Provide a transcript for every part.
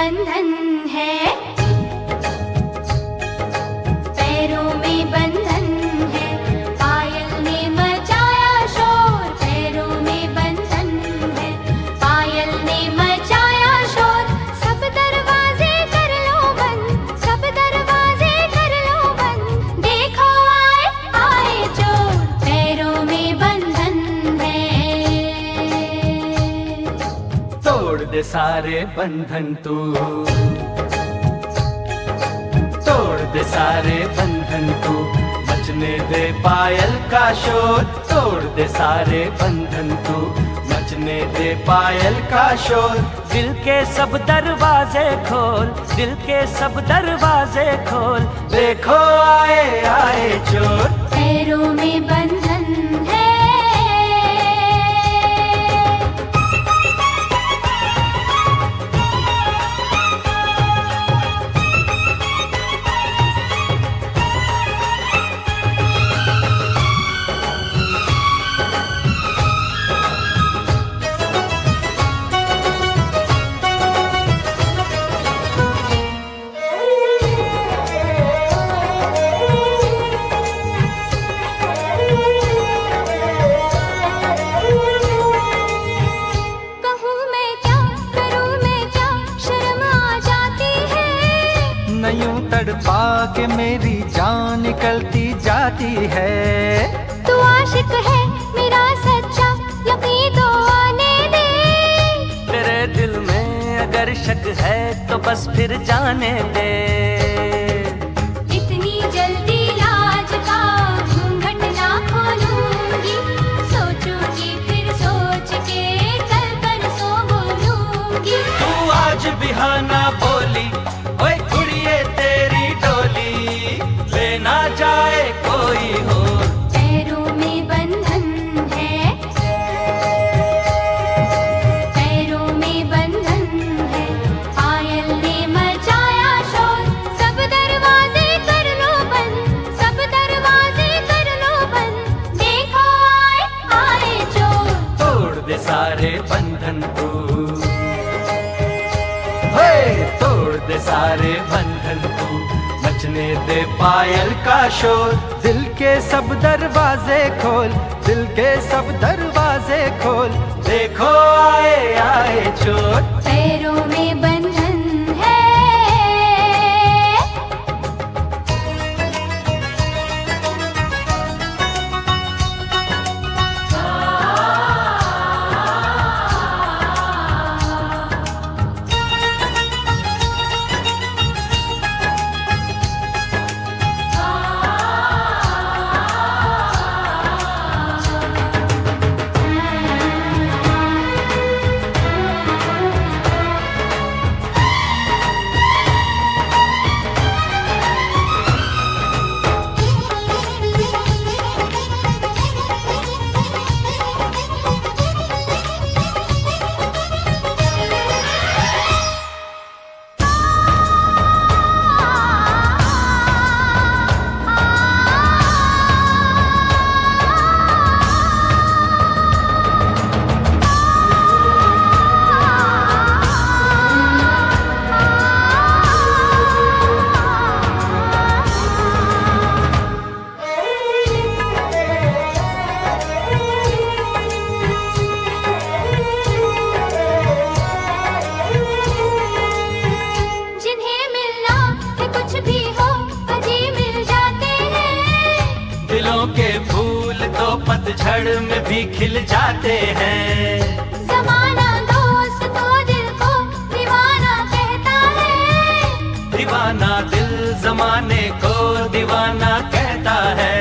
बंधन है, पैरों में बंधन है, पायल ने मचाया शोर, पैरों में बंधन है, पायल ने मचाया शोर। सब दरवाजे कर लो बंद, सब दरवाजे कर लो बंद, देखो आए आए चोर, पैरों में बंधन है। तोड़ दे सारे बंधन तू, तोड़ दे सारे बंधन तू, मचने दे पायल का शोर। तोड़ दे सारे बंधन तू, मचने दे पायल का शोर। दिल के सब दरवाजे खोल, दिल के सब दरवाजे खोल, देखो आए आए चोर, पैरों में बंधन है। यूं तड़पा के मेरी जान निकलती जाती है। तू आशिक है मेरा सच्चा, यकीन तो आने दे। तेरे दिल में अगर शक है तो बस फिर जाने दे। इतनी जल्दी लाज का घूंघट ना खोलूंगी, सोचूंगी फिर सोच के कल परसों बोलूंगी। तू आज बिहाना बोली, ओए कुड़िए तेरी डोली, लेना जाए कोई हो, पैरों में बंधन है, पैरों में बंधन है, पायल ने मचाया शोर। सब दरवाजे कर लो बंद, सब दरवाजे कर लो बंद, देखो आए आए चोर। तोड़ दे सारे बंधन तू, तोड़ दे सारे बंधन तू, मचने दे पायल का शोर। दिल के सब दरवाजे खोल, दिल के सब दरवाजे खोल, देखो आए आए चोर, पैरों में बंधन है। दिलों के फूल तो पतझड़ में भी खिल जाते हैं। ज़माना दोस्त तो दिल को दीवाना कहता है, दीवाना दिल ज़माने को दीवाना कहता है।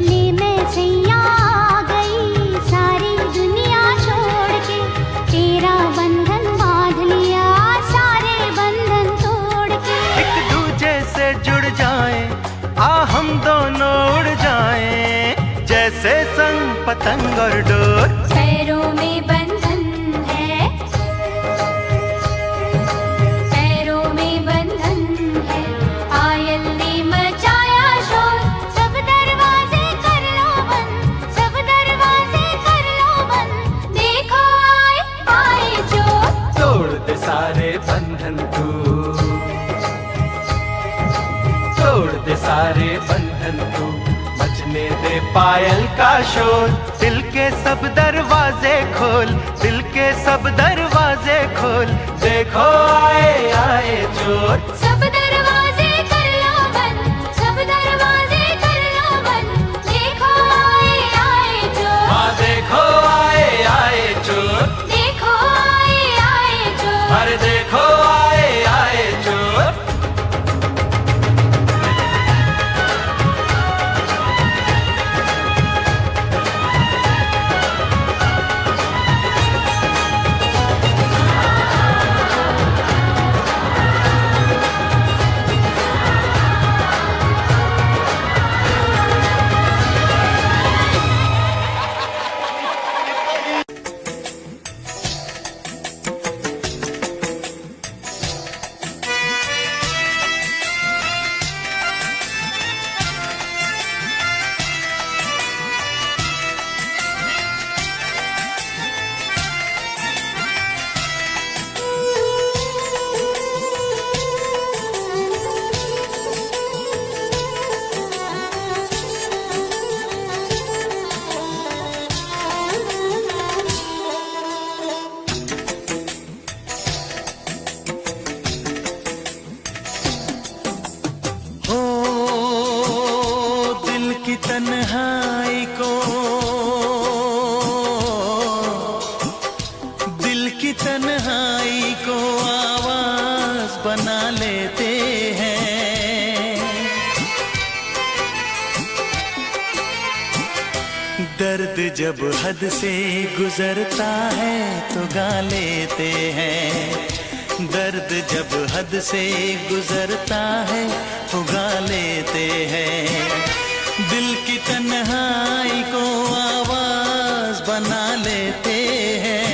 ले मैं सैया आ गई सारी दुनिया छोड़ के, तेरा बंधन बांध लिया सारे बंधन तोड़ के। एक दूजे से जुड़ जाएं, आ हम दोनों उड़ जाएं, जैसे संग पतंग और डोर। पैरों में बंधन है, पैरों में बंधन है, पायल ने मचाया शोर। सब दरवाजे कर लो बंद, सब दरवाजे कर लो बंद, देखो आए आए चोर। तोड़ दे सारे सारे बंधन तू, बजने दे पायल का शोर। दिल के सब दरवाजे खोल, दिल के सब दरवाजे खोल, देखो आए आए चोर। सब दरवाजे कर लो बंद, सब दरवाजे कर लो बंद, देखो आए आए चोर। हाँ देखो आए आए चोर, देखो आए आए चोर। अरे देखो आए आए चोर। तन्हाई को, दिल की तन्हाई को आवाज बना लेते हैं। दर्द जब हद से गुजरता है तो गा लेते हैं। दर्द जब हद से गुजरता है तो गा लेते हैं। दिल की तन्हाई को आवाज बना लेते हैं।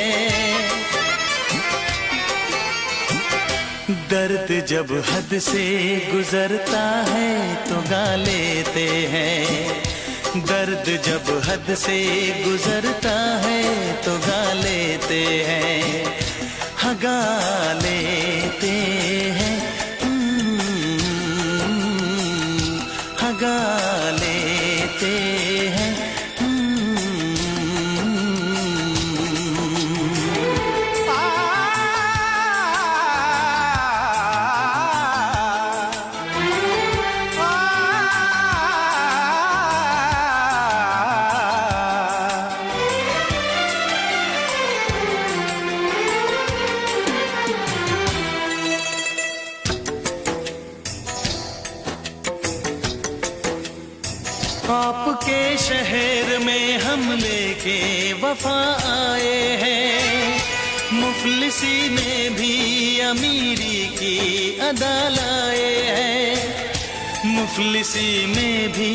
दर्द जब हद से गुजरता है तो गा लेते हैं। दर्द जब हद से गुजरता है तो गा लेते हैं। हाँ गा लेते हैं, हाँ गा लेते हैं। आपके शहर में हम लेके वफा आए हैं। मुफलिसी में भी अमीरी की अदा लाए हैं। मुफलिसी में भी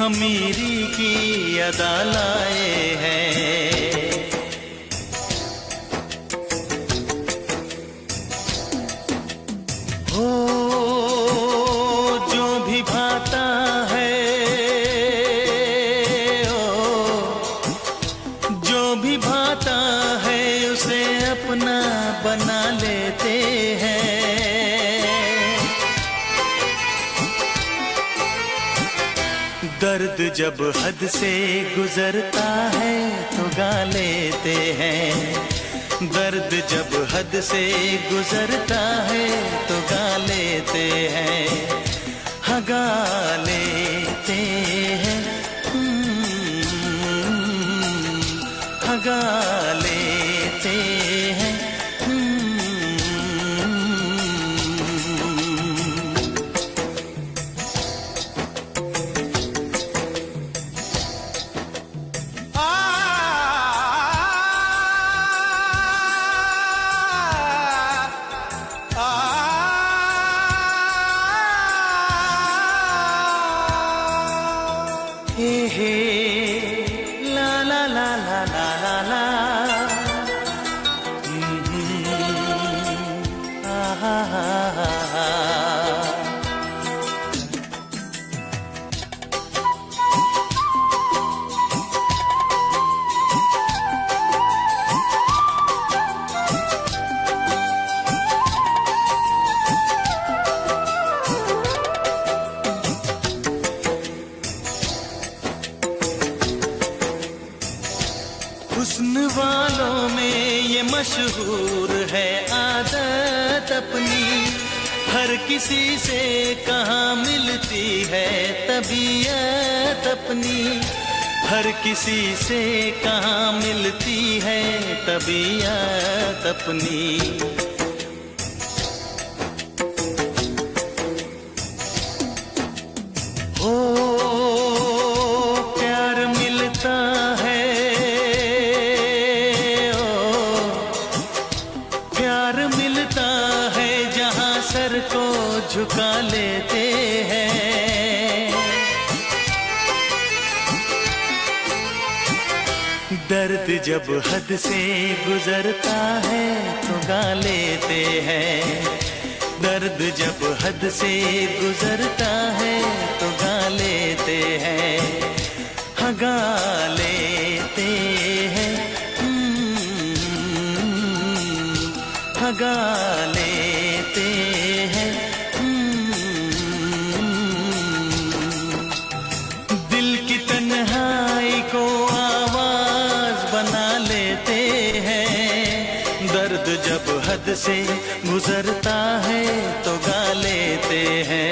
अमीरी की अदा लाए हैं। हो जो भी भाता है, उसे अपना बना लेते हैं। दर्द जब हद से गुजरता है तो गा लेते हैं। दर्द जब हद से गुजरता है तो गा लेते हैं। हाँ गा लेते हैं, हाँ गा लेते हैं। हे हे ला ला ला ला ला ला ला। मशहूर है आदत अपनी, हर किसी से कहाँ मिलती है तबीयत अपनी, हर किसी से कहाँ मिलती है तबीयत अपनी। ओ प्यार मिलता है, ओ प्यार मिलता है जहाँ सर को झुका लेते हैं। दर्द जब हद से गुजरता है तो गा लेते हैं, दर्द जब हद से गुजरता है तो गा लेते हैं, हाँ गा लेते हैं, हाँ गा लेते हैं। दिल की तन्हाई को आवाज बना लेते हैं, दर्द जब हद से गुजरता है तो गा लेते हैं।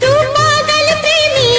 तू पागल प्रेमी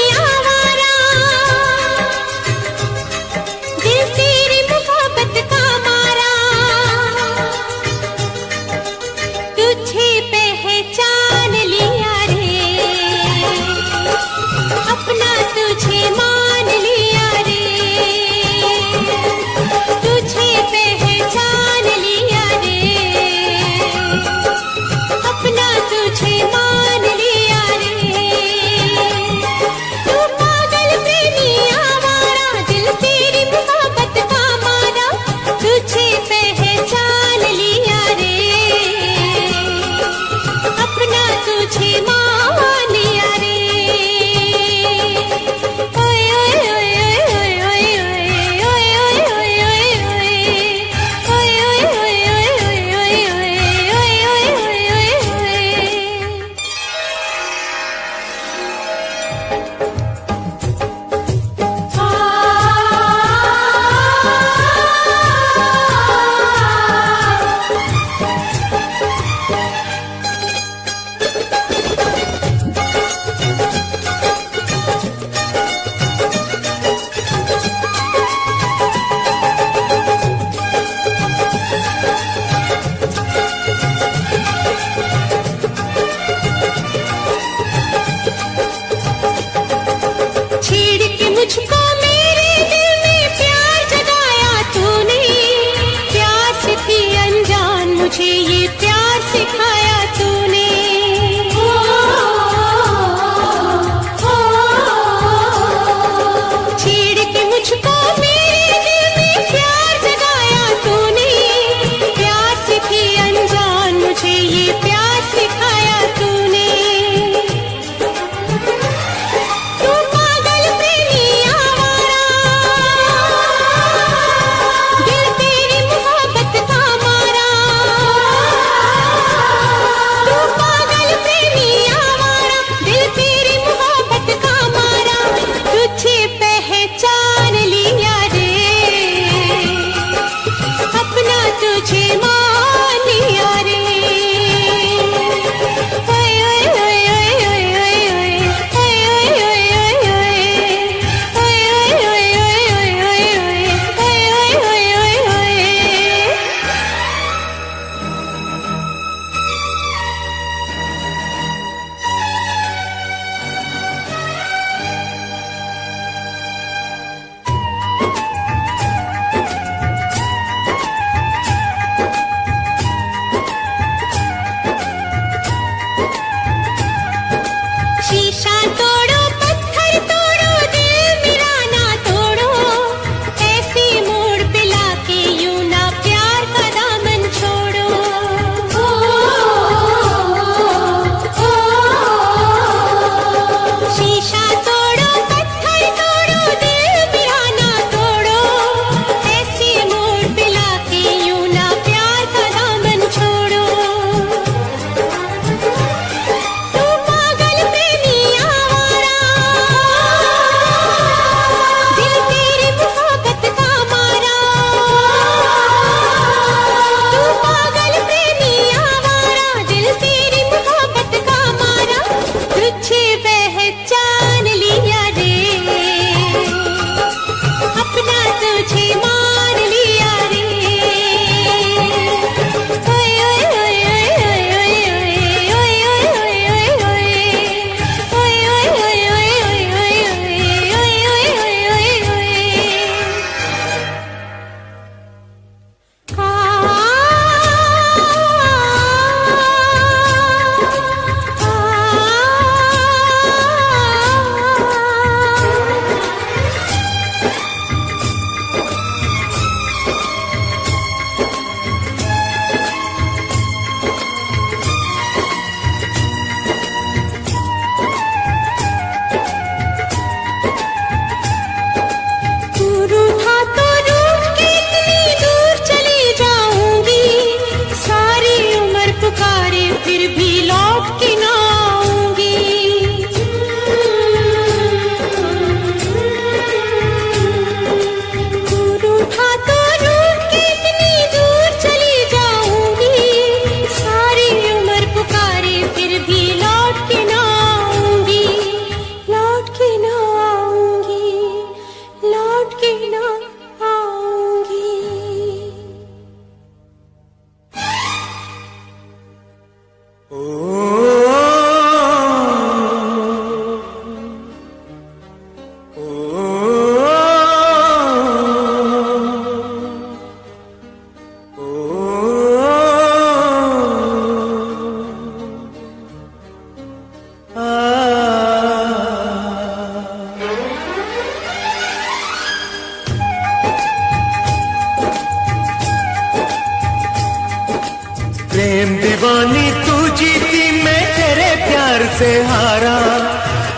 प्रेम दीवानी तू जीती, मैं तेरे प्यार से हारा।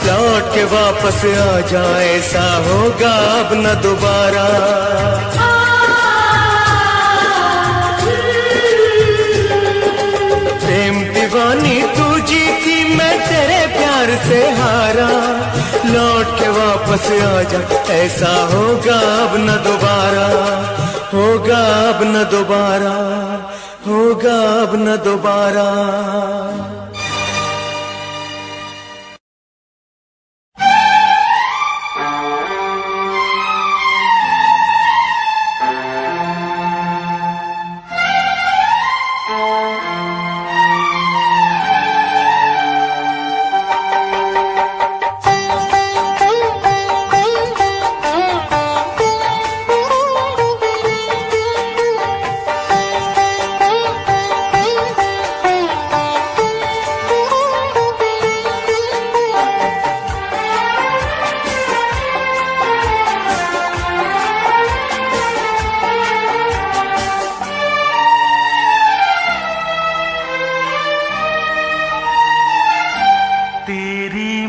लौट के वापस आ जाए, ऐसा होगा अब न दोबारा। प्रेम दीवानी तू जीती, मैं तेरे प्यार से हारा। लौट के वापस आ जा, ऐसा होगा अब न दोबारा। होगा अब न दोबारा, होगा अब न दोबारा।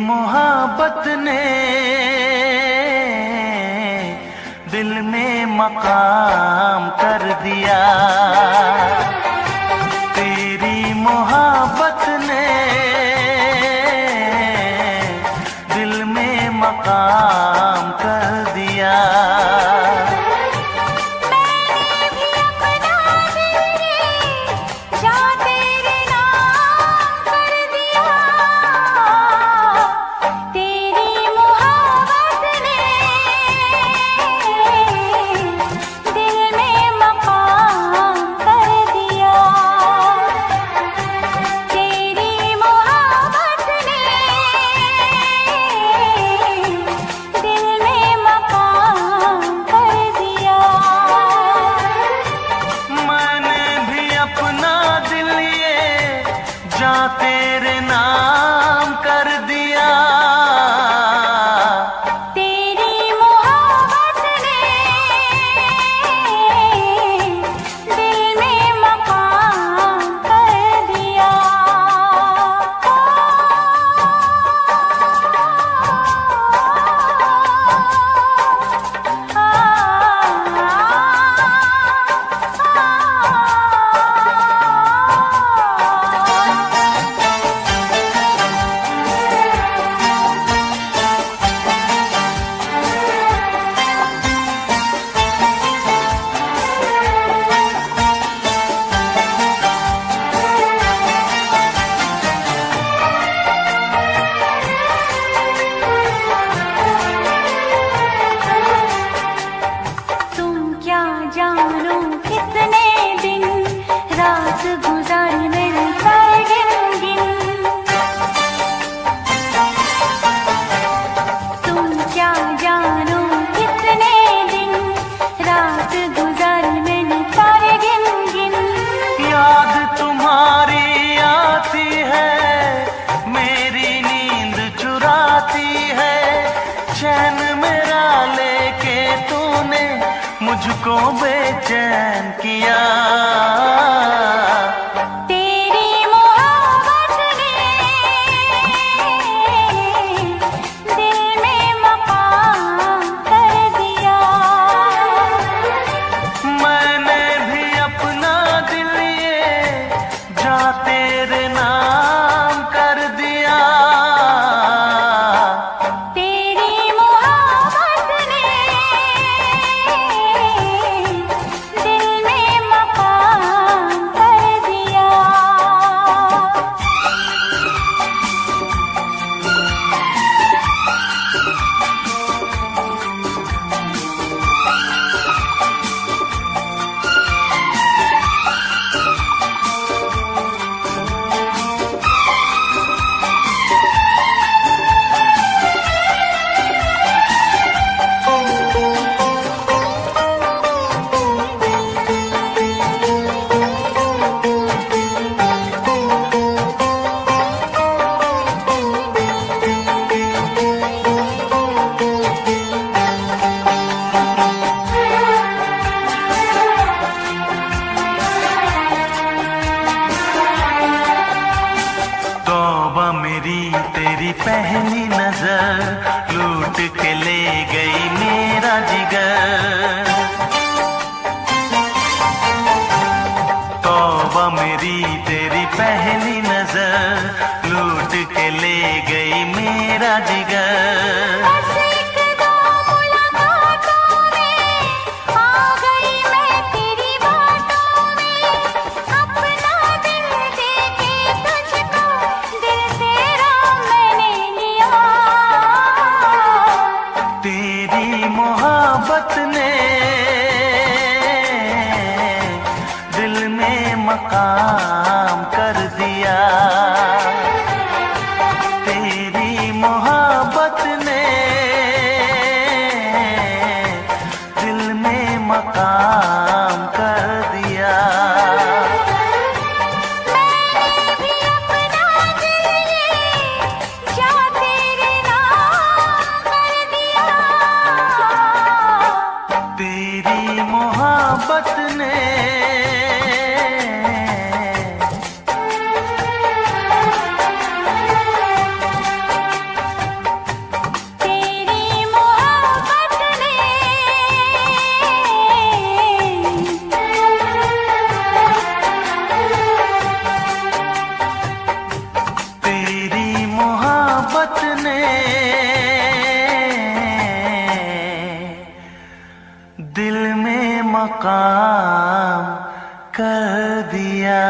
मोहब्बत ने दिल में मकाम कर दिया। तेरी मोहब्बत ने दिल में मकाम कर दिया। तेरे नाम कर दिया। तेरी मोहब्बत ने दिल में मकाम कर दिया। जानो कितने दिन रात गुजारी मैंने सारे गिन तुम क्या जानो कितने दिन रात गुजारी मैंने सारे गिन याद तुम्हारी आती है, मेरी नींद चुराती है। चैन मेरा लेके तूने मुझको बेचैन किया। तेरी मोहब्बत ने दिल में मकाम कर दिया। मैंने भी अपना दिल ये जा तेरे नाम कर दिया। दिल में मकाम जिगर। तौबा मेरी तेरी पहली नजर, लूट के ले गई मेरा जिगर। बस एक दो मुलाकातों में आ गई मैं तेरी बातों में, अपना दिल देके तुझको दिल तेरा मैंने लिया। तेरी मोहब्बत ने दिल में मकाम कर दिया। तेरी मोहब्बत ने दिल में मकाम कर दिया। मैंने भी अपना दिल ये जा तेरे नाम कर दिया। तेरी मोहब्बत ने तेरी मोहब्बत ने तेरी मोहब्बत ने दिल में मकाम कर दिया।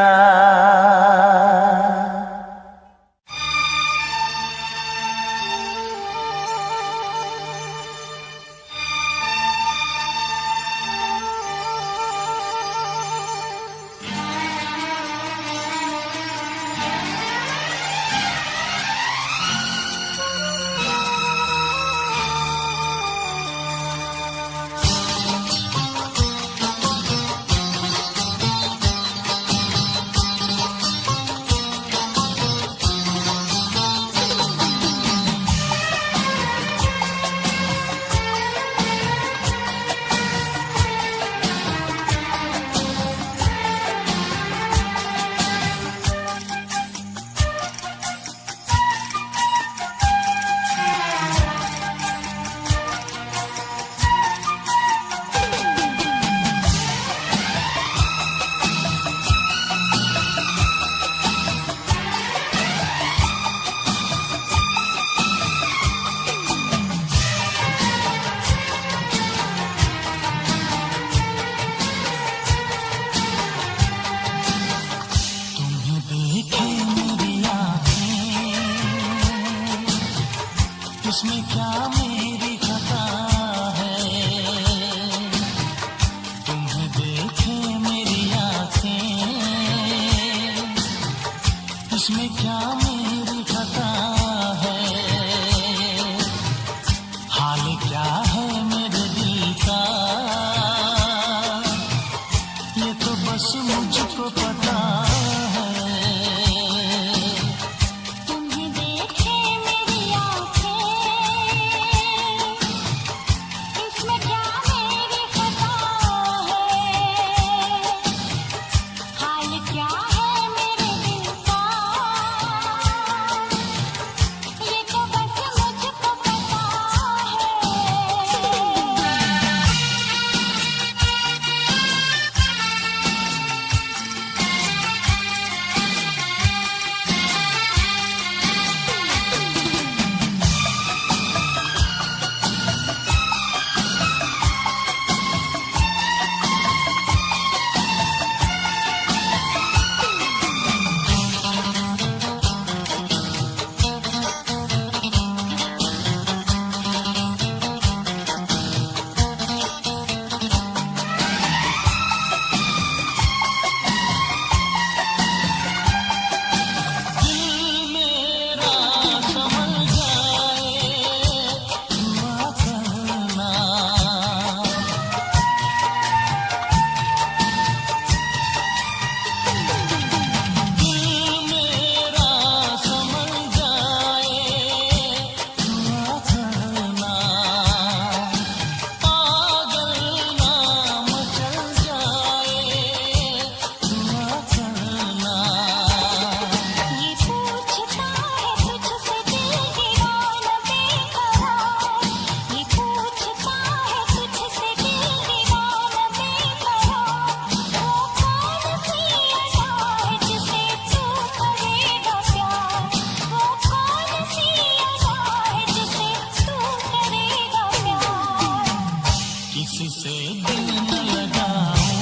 किससे दिल न लगाऊं,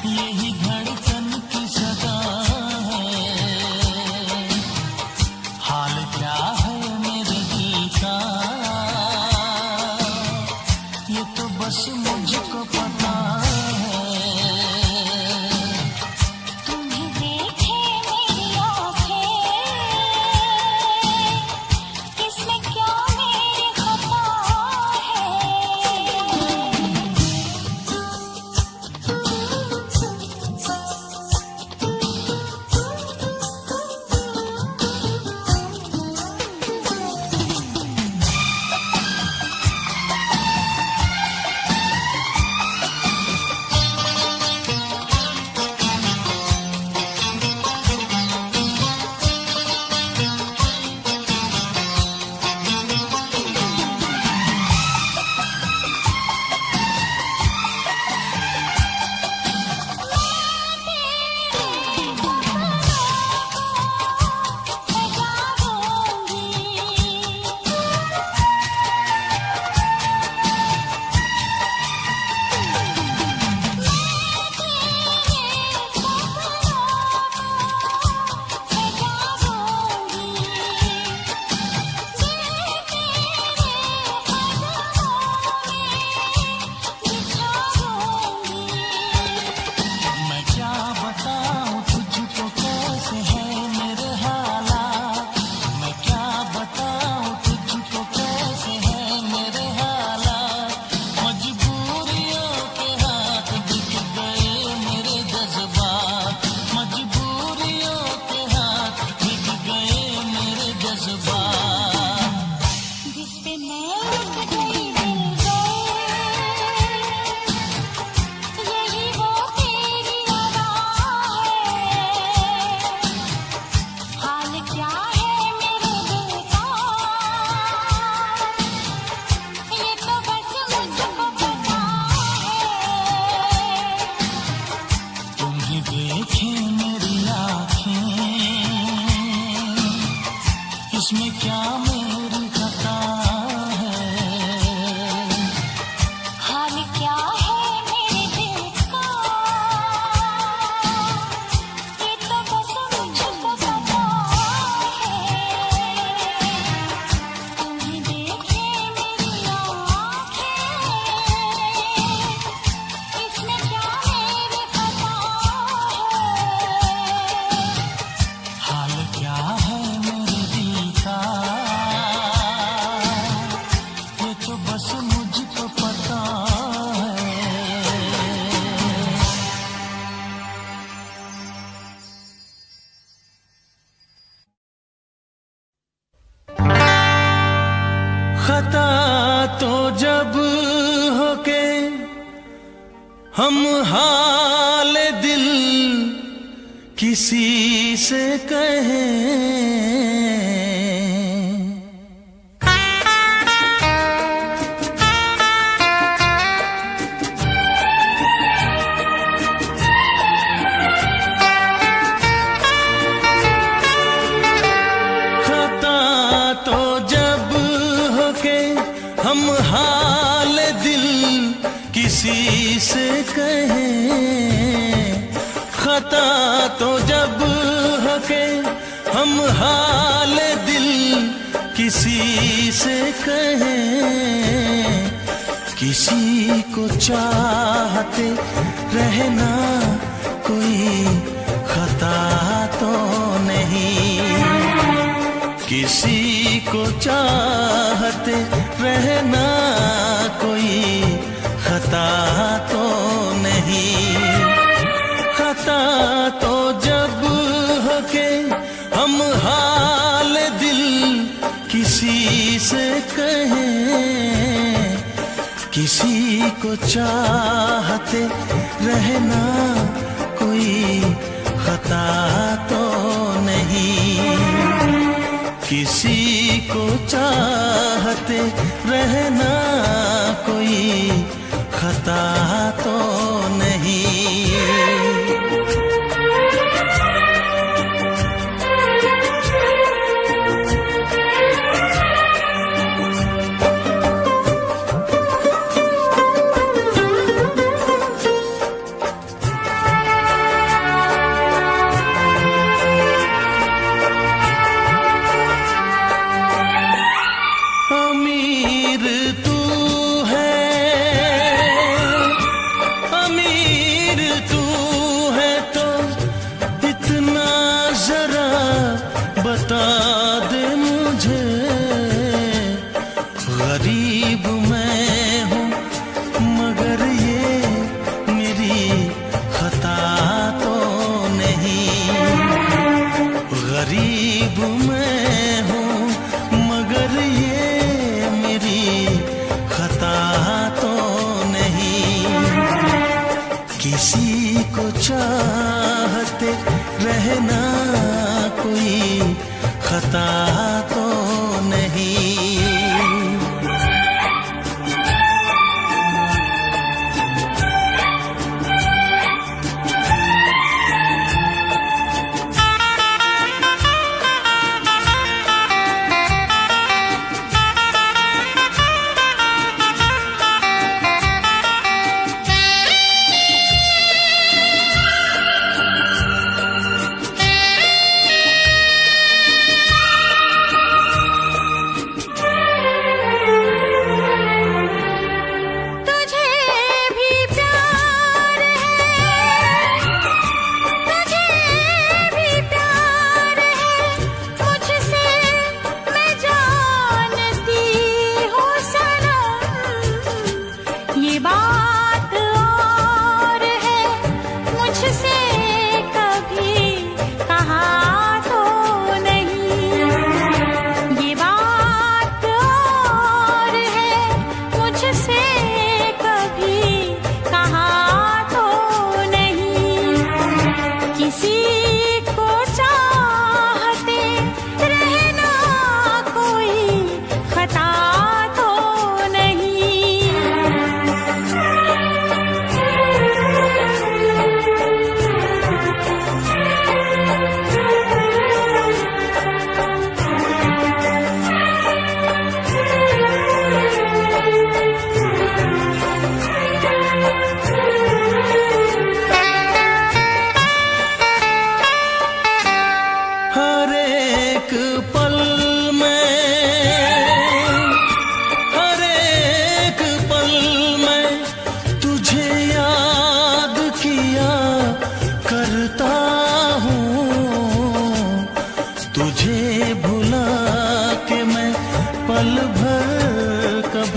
यही धड़कन की सदा है। हाल क्या है मेरे दिल का, ये तो बस मुझको पता है। तुम्हें देखे मेरी आँखें, इसमें क्या मेरी खता इसमें क्या मेरी खता है। हाल क्या है मेरे दिल का, ये तो बस मुझको पता है। तुम्हें देखे मेरी आँखें, इसमें क्या मेरी खता है। हाल क्या है मेरे दिल का, ये तो बस मुझको पता है। खता तो जब हो के हम हाल दिल किसी से कहें, खता तो जब हो के हम हाल दिल किसी से कहें, खता तो जब हो के हम हाल दिल किसी से कहें, किसी को चाहते रहना कोई खता तो नहीं, किसी को चाहते रहना कोई खता तो नहीं। खता तो जब हो के हम हाल दिल किसी से कहें, किसी को चाहते रहना कोई खता तो नहीं, किसी को चाहते रहना कोई खता तो नहीं।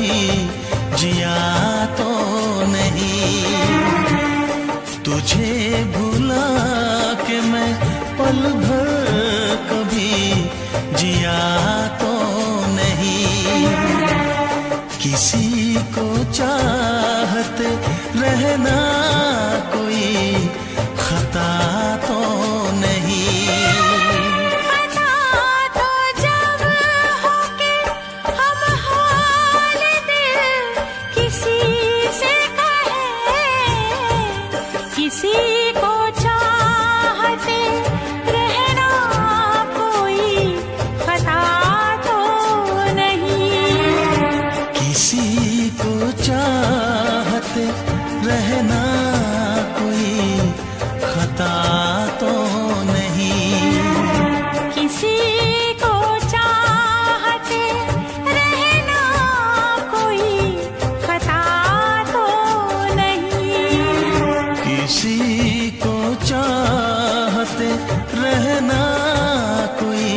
कभी जिया तो नहीं। तुझे भुला के मैं पल भर कभी जिया तो नहीं। किसी को चाहते रहना कोई खता तो नहीं। खता तो जब हो के हम हाल दिल किसी से कहे, किसी को चाहते रहना कोई खता तो नहीं। किसी को चाहते रहना कोई खता तो नहीं। किसी को चाहते रहना कोई खता तो नहीं। किसी को चाहते रहना कोई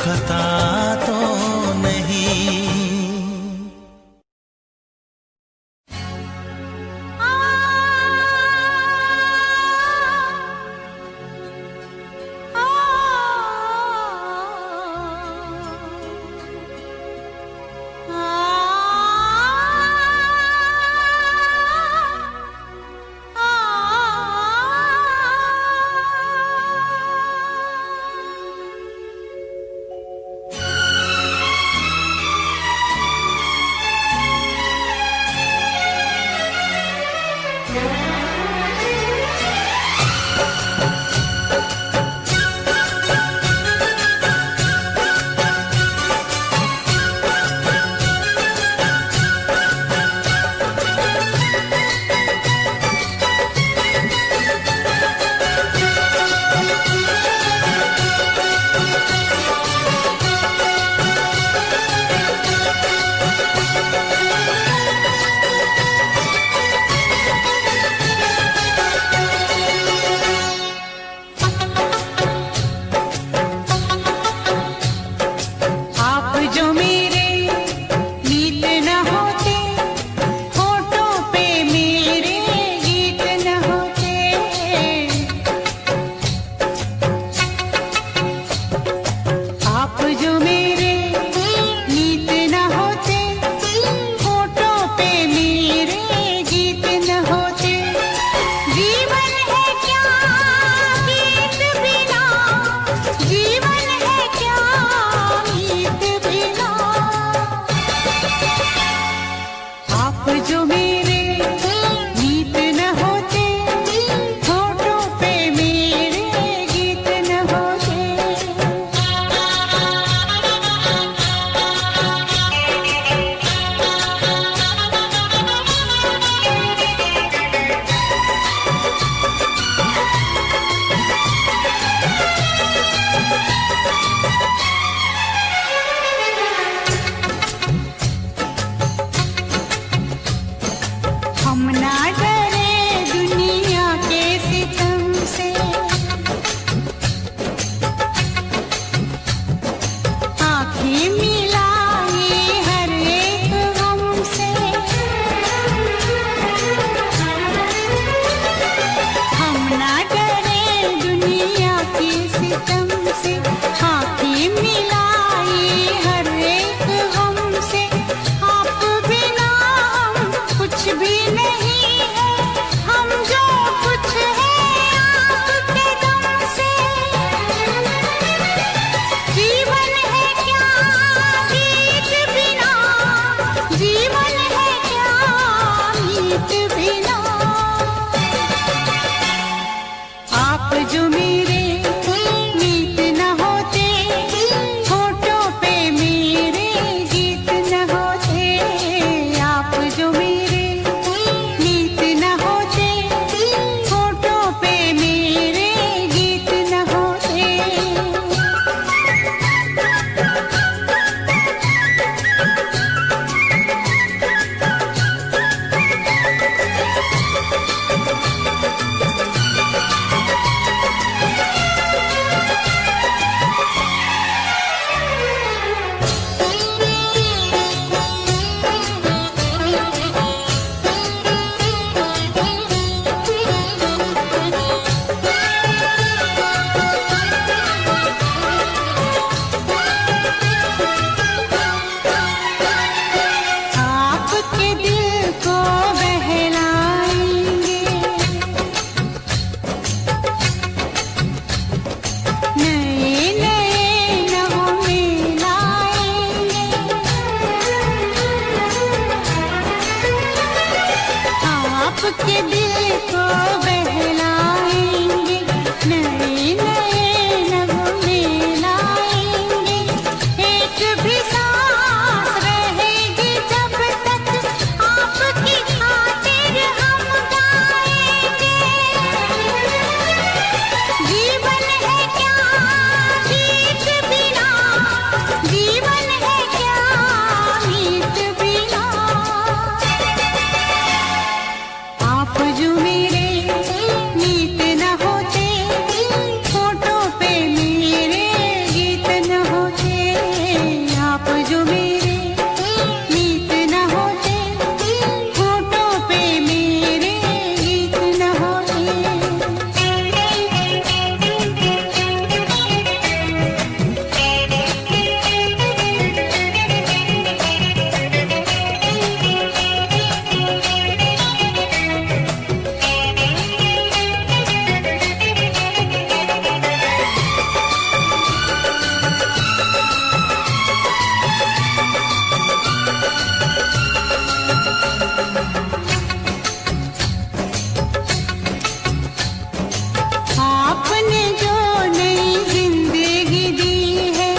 खता तो नहीं। आपके दिल को बहलाएंगे, नए नए नगमे लाएंगे। एक भी सांस रहेगी जब तक आपकी खातिर हम गाएंगे। जीवन है क्या गीत बिना, जीवन है क्या गीत बिना। आप जो मेरे मीत न होते, होठों पे मेरे गीत न होते। आप जो मेरे मीत न होते, होठों पे मेरे गीत न होते। आपने जो नई जिंदगी दी है,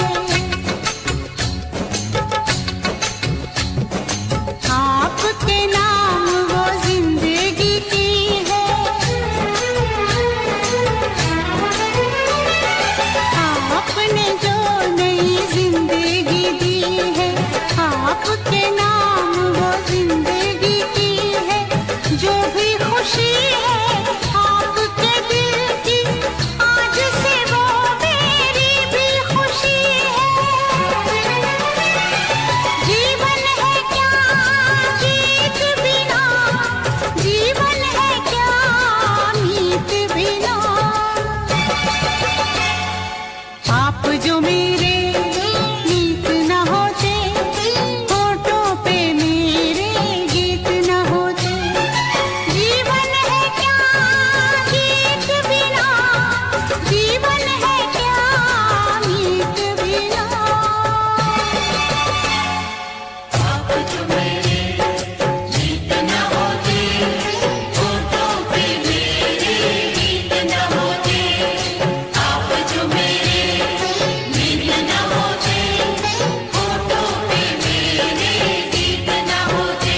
आपके नाम वो जिंदगी की है। आपने जो नई जिंदगी दी है, आपके नाम वो जिंदगी की है। जो भी खुशी है आपके दिल की, आज से वो मेरी भी खुशी है। जीवन है क्या गीत बिना, जीवन है क्या मीत बिना। आप जो मेरे मीत न होते, होठों पे मेरे गीत न होते। जीवन है क्या गीत बिना, जीवन है क्या मीत बिना। आप जो मेरे मीत न होते, होठों पे मेरे गीत न होते। आप जो मेरे मीत न होते, होठों पे मेरे गीत न होते।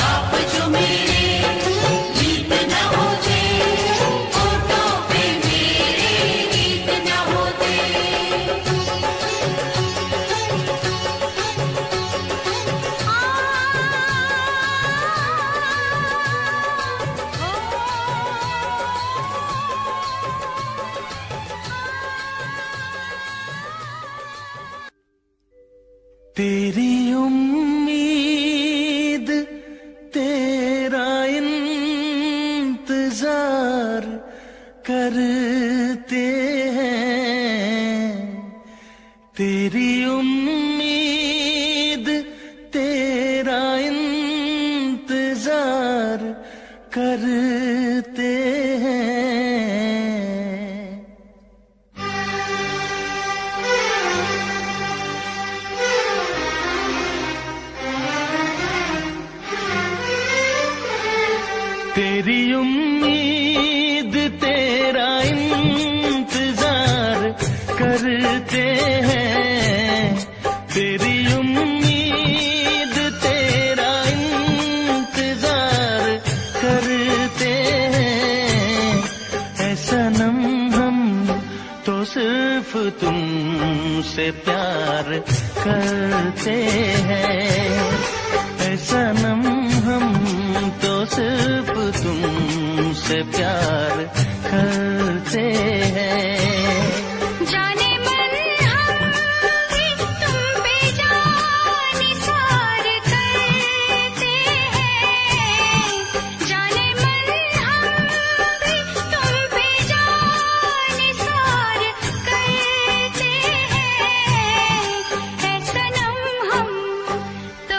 आप जो मेरे मीत न होते, होठों पे मेरे गीत न होते। तेरी उम्मीद तेरा इंतजार करते हैं। तेरी उम्मीद तेरा इंतजार करते हैं। तेरी उम्मीद तेरा इंतजार करते हैं। तेरी उम्मीद तेरा इंतजार करते हैं। ऐ सनम हम तो सिर्फ तुमसे प्यार करते हैं। ऐ सनम हम तो सिर्फ तुमसे प्यार करते हैं। जाने मन हम भी तुम पे जान निसार करते हैं। जाने मन हम भी तुम पे जान निसार करते हैं। ऐ सनम हम तो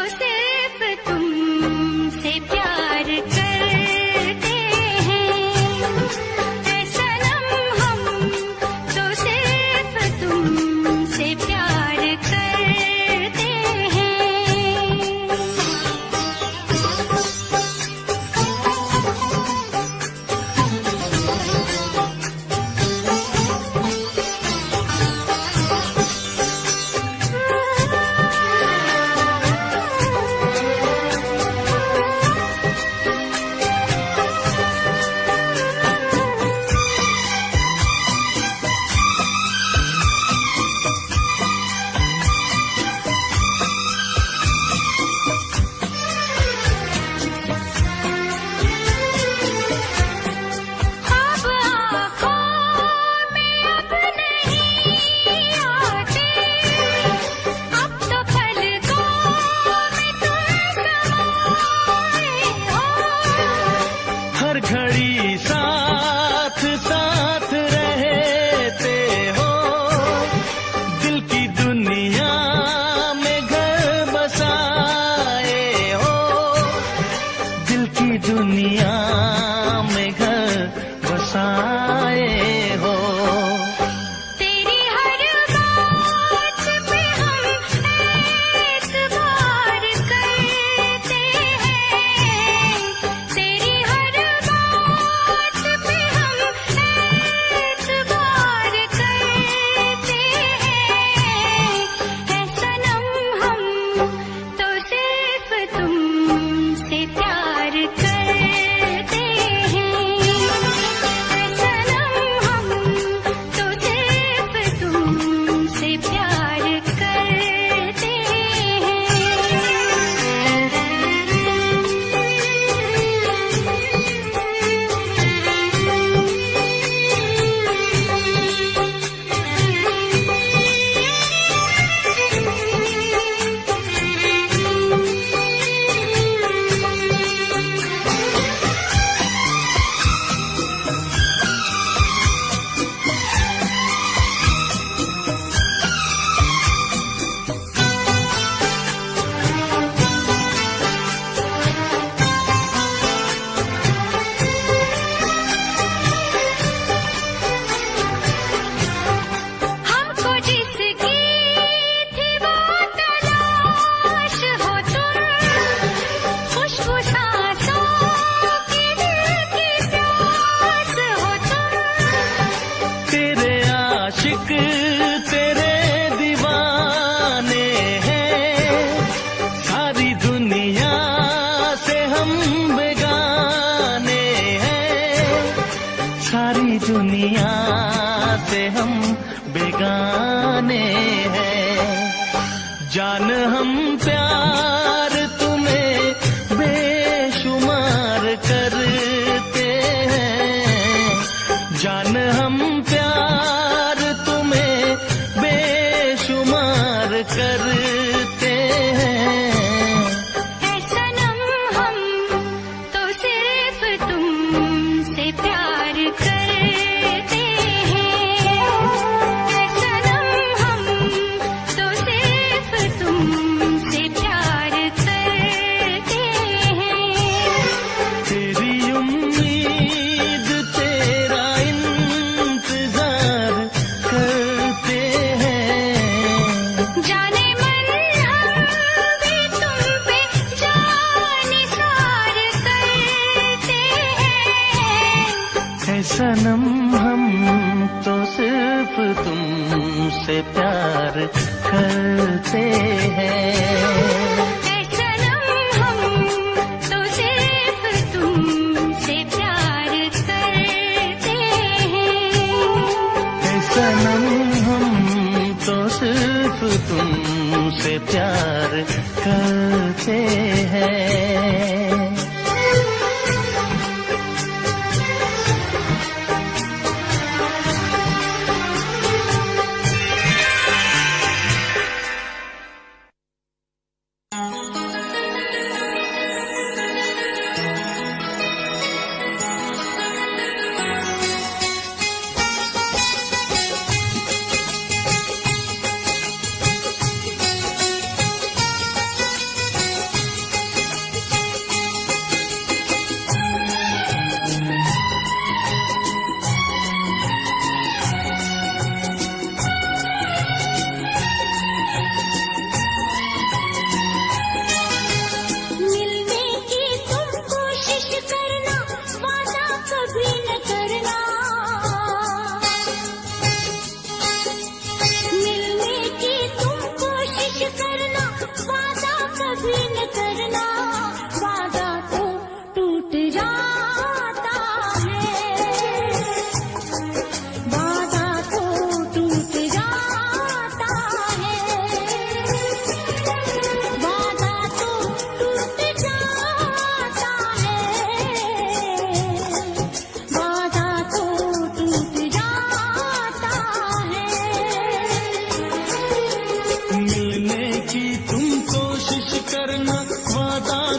सनम हम तो सिर्फ तुमसे प्यार करते हैं। ऐ सनम हम तो सिर्फ तुमसे प्यार करते हैं। ऐ सनम हम तो सिर्फ तुमसे प्यार करते हैं।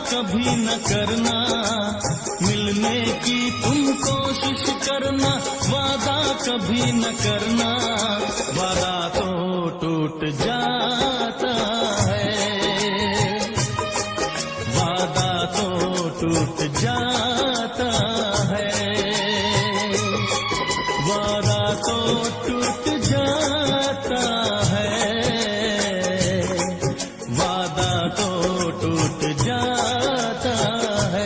कभी न करना, मिलने की तुम कोशिश करना, वादा कभी न करना, वादा तो टूट जाता है, वादा तो टूट जाता है, वादा तो टूट जाता है, वादा तो टूट जाता है।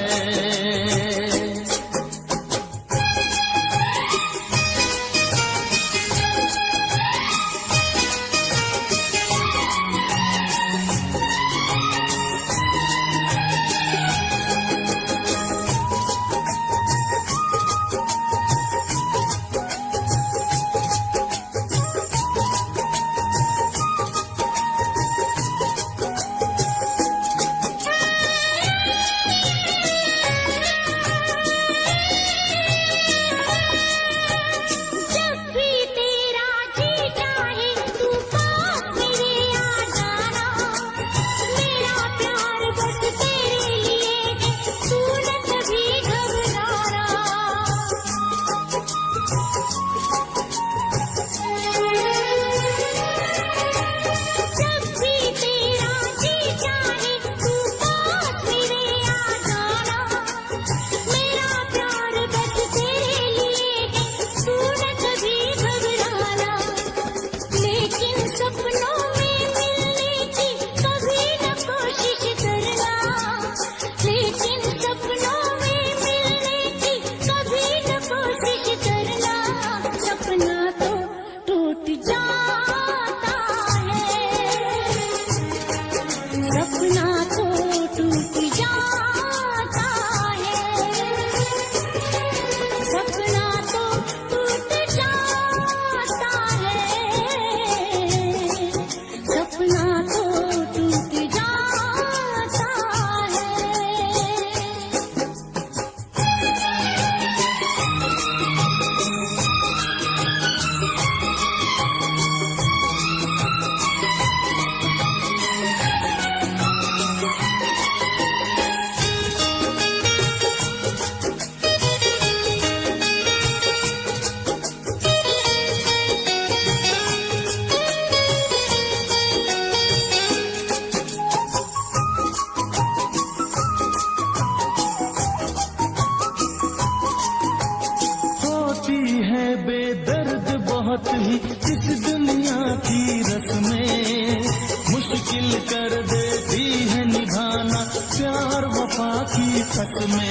बेदर्द बहुत ही इस दुनिया की रस्में, मुश्किल कर देती है निभाना प्यार वफा की कसमें।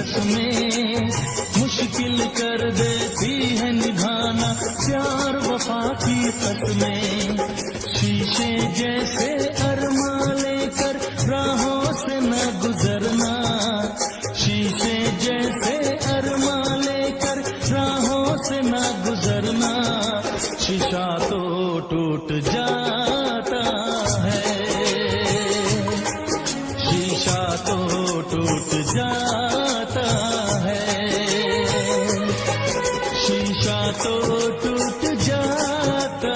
रस्में मुश्किल कर देती है निभाना प्यार वफा की कसमें। शीशे जैसे अरमा लेकर राहों से न गुजरना, शीशे जैसे अरमा लेकर राहों से न गुजरना। शीशा तो टूट जाता है, शीशा तो टूट जाता है, शीशा तो टूट जाता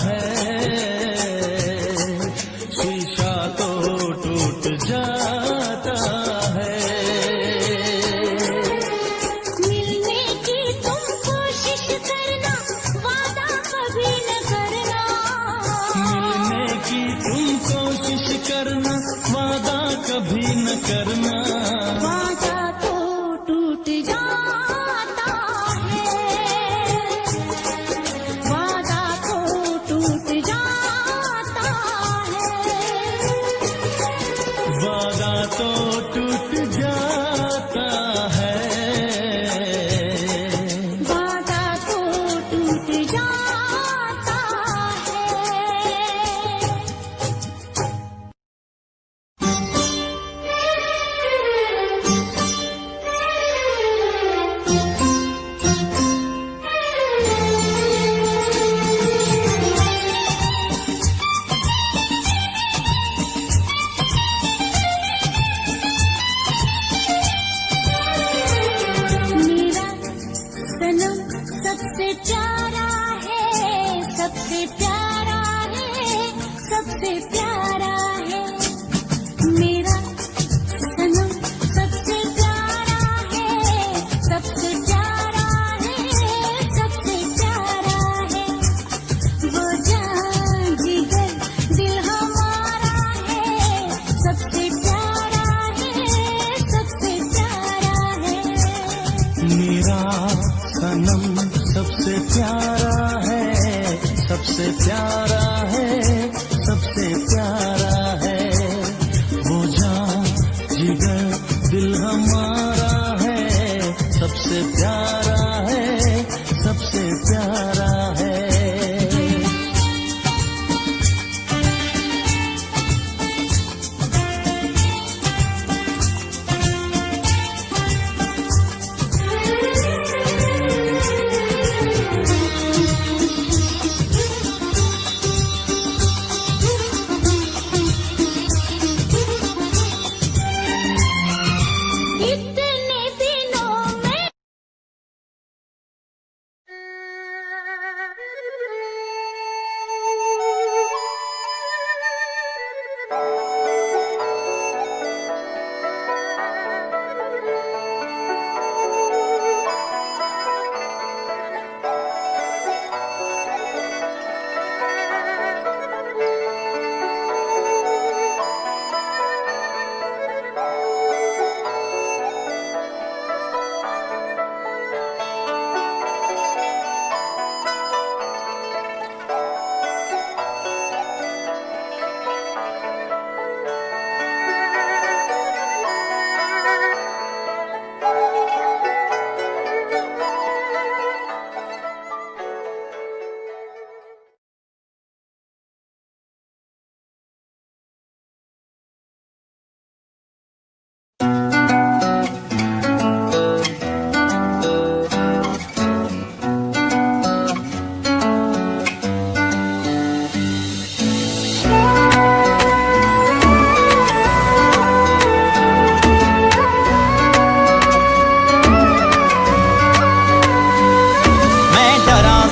है, शीशा तो टूट जाता है। मिलने की तुम कोशिश करना, वादा कभी न करना। मिलने की तुम कोशिश करना, वादा कभी न करना। वादा तो टूट जाता है, वादा तो टूट जाता है, वादा तो टूट जाता है, वादा तो टूट जाता मेरा सनम सबसे प्यारा है, सबसे प्यारा है, सबसे प्यारा है। मेरा सनम सबसे प्यारा है, सबसे प्यारा है, सबसे प्यारा है। वो जान जिगर दिल हमारा है, सबसे प्यारा है, सबसे प्यारा है। मेरा सनम सबसे प्यारा है, सबसे प्यारा है, सबसे प्यारा है। वो जान जिगर दिल हमारा है, सबसे प्यारा है, सबसे प्यारा है। इतने दिनों में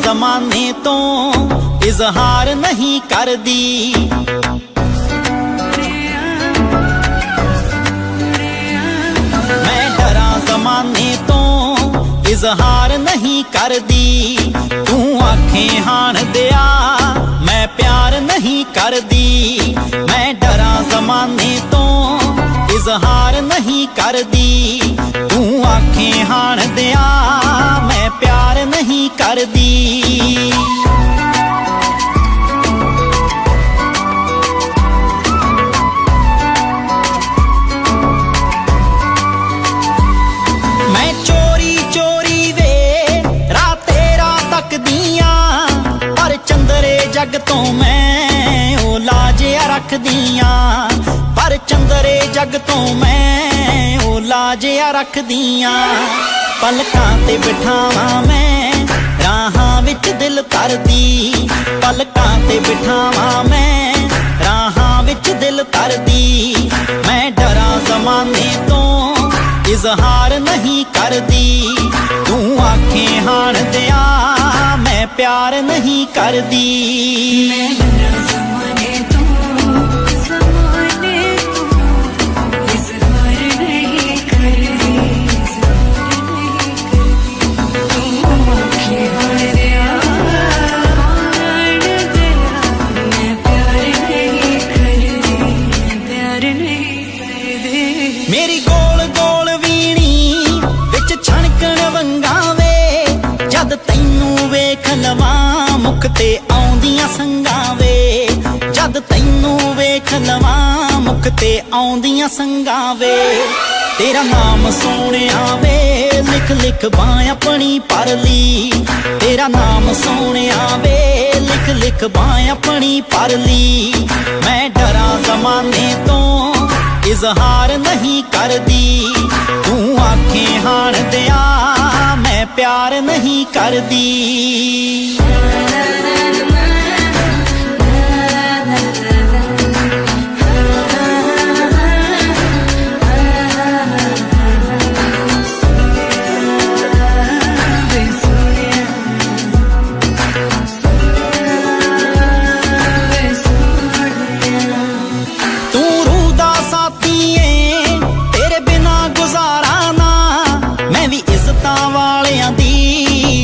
जमाने तो इजहार नहीं कर दी, मैं डरा जमाने तो इजहार नहीं कर दी। तू आंखें हान दिया मैं प्यार नहीं कर दी, मैं डरा जमाने तो इजहार नहीं कर दी। तू आंखें हान दिया मैं प्यार नहीं कर दी। जग तो मैं ओ लाजिया रख दियां, पर चंदरे जग तो मैं ओ लाजिया रख दियां। पलकां ते बिठावां मैं राहां विच दिल तरदी, पलकां ते बिठावां मैं राहां विच दिल तरदी। मैं डरां ज़माने तो इजहार नहीं करदी, तू आखे हाण दिया मैं प्यार नहीं करदी। मैं डरां ज़माने तो इजहार नहीं करदी, इजहार नहीं करदी। तू आखे हाण दिया मैं प्यार नहीं करदी, प्यार नहीं करदी। मेरी गोल गोल वीणी विच छणकण वंगावे, जद तैनू वेख लवां मुख ते आउंदियां संगावे, जद तैनू वेख लवां मुख ते आउंदियां संगावे। तेरा नाम सोहणिया वे लिख लिख बां अपनी परली, तेरा नाम सोहणिया वे लिख लिख बां अपनी परली। मैं डरां ज़माने तो इजहार नहीं करदी, तू आखे हाण दिया मैं प्यार नहीं करदी।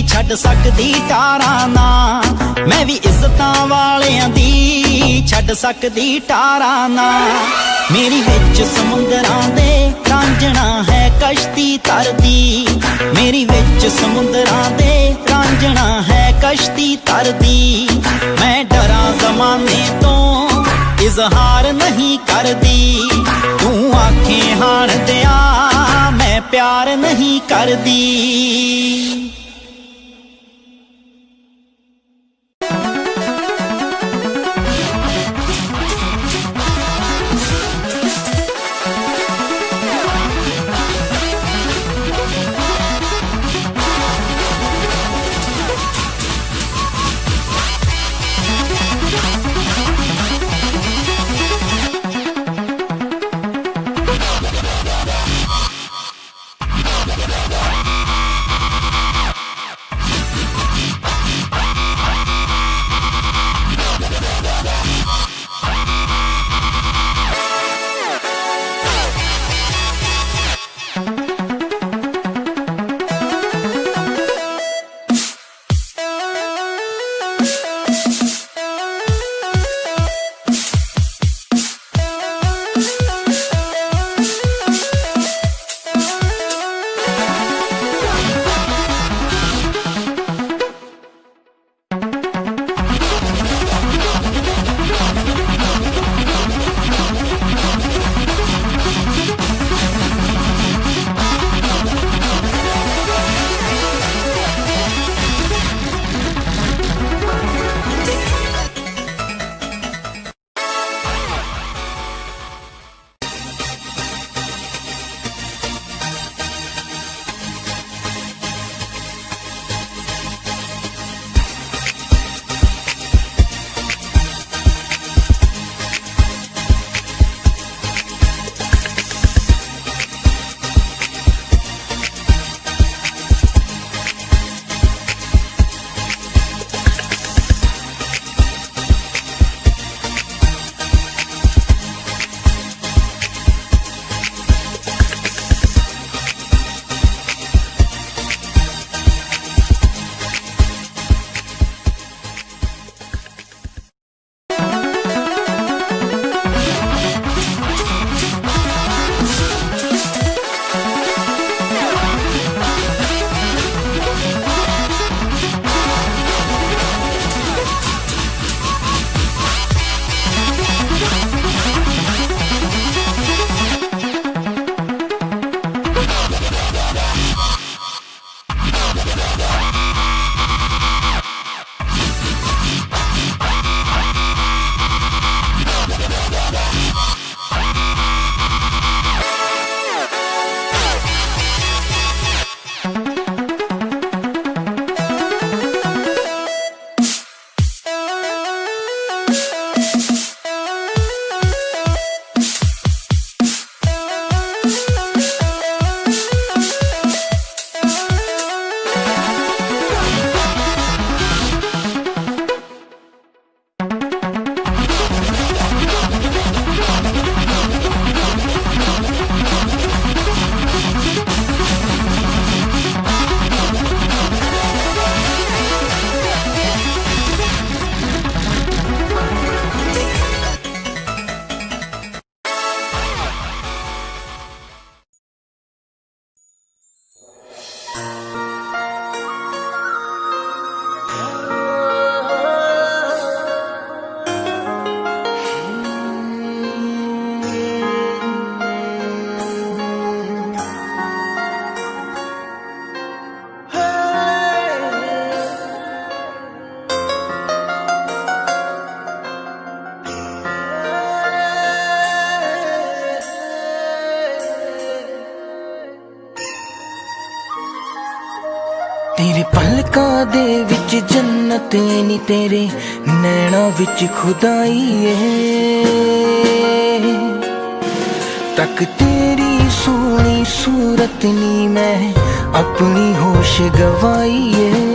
ਛੱਡ ਸਕਦੀ ਟਾਰਾਂ ਨਾ, ਮੈਂ ਵੀ ਇੱਜ਼ਤਾਂ ਵਾਲਿਆਂ ਦੀ ਛੱਡ ਸਕਦੀ ਟਾਰਾਂ ਨਾ। ਮੇਰੀ ਵਿੱਚ ਸਮੁੰਦਰਾਂ ਦੇ ਰਾਂਝਣਾ ਹੈ ਕਸ਼ਤੀ ਤਰਦੀ, ਮੇਰੀ ਵਿੱਚ ਸਮੁੰਦਰਾਂ ਦੇ ਰਾਂਝਣਾ ਹੈ ਕਸ਼ਤੀ ਤਰਦੀ। ਮੈਂ ਡਰਾਂ ਜ਼ਮਾਨੇ ਤੋਂ ਇਜ਼ਹਾਰ ਨਹੀਂ ਕਰਦੀ, ਤੂੰ ਆਖੇ ਹਾਣ ਦਿਆ ਮੈਂ ਪਿਆਰ ਨਹੀਂ ਕਰਦੀ। तेरे पलकां दे विच जन्नत नी तेरे नैना विच खुदाई है तक तेरी सोनी सूरत नी मैं अपनी होश गवाई है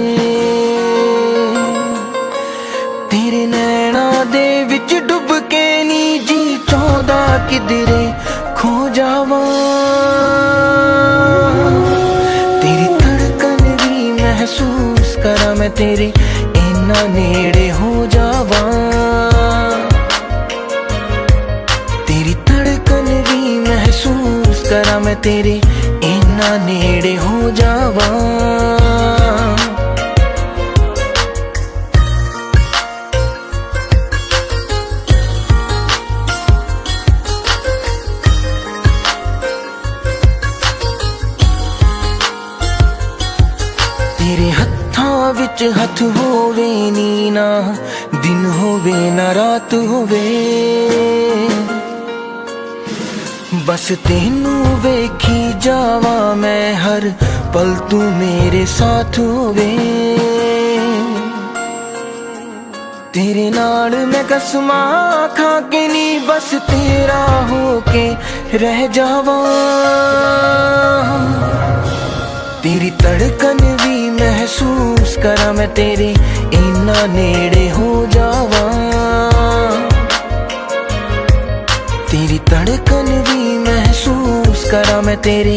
तेरे नैना दे विच डुब के नी जी चौदा किधरे खो जावा तेरी धड़कन भी महसूस करा मैं तेरे इन्ना नेड़े हो जावा तेरी धड़कन भी महसूस करा मैं तेरे इन्ना नेड़े हो जावा तेरे हत्थां विच हथ होवे नी ना दिन होवे ना रात होवे बस तेनू वेखी जावा मैं हर पल तू मेरे साथ होवे तेरे नाल मैं कसमा खा के नी बस तेरा होके रह जावा तेरी धड़कन भी महसूस करा मैं तेरे इन्ना नेड़े हो जावा तेरी धड़कन भी महसूस करा मैं तेरे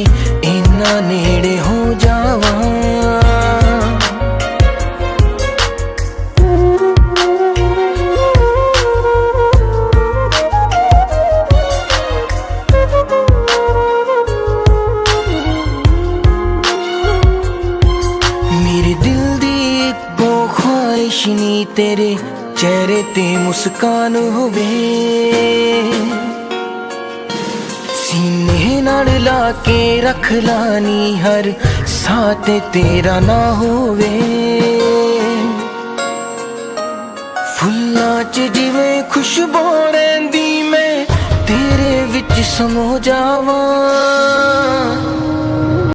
इन्ना नेड़े हो जावा नी तेरे चेहरे ते मुस्कान होवे सीने नाल ला के रख लानी हर साथ तेरा ना होवे फुल्लां च जिवें खुशबू रहिंदी, मैं तेरे विच समो जावां। तेरी धड़कन भी महसूस करा मैं तेरे इन्ना नेड़े हो जावां। तेरी धड़कन भी महसूस करा मैं तेरे इन्ना नेड़े हो जावां। तेरी धड़कन भी महसूस करा मैं तेरे इन्ना नेड़े हो जावां। तेरे विच समो जावां।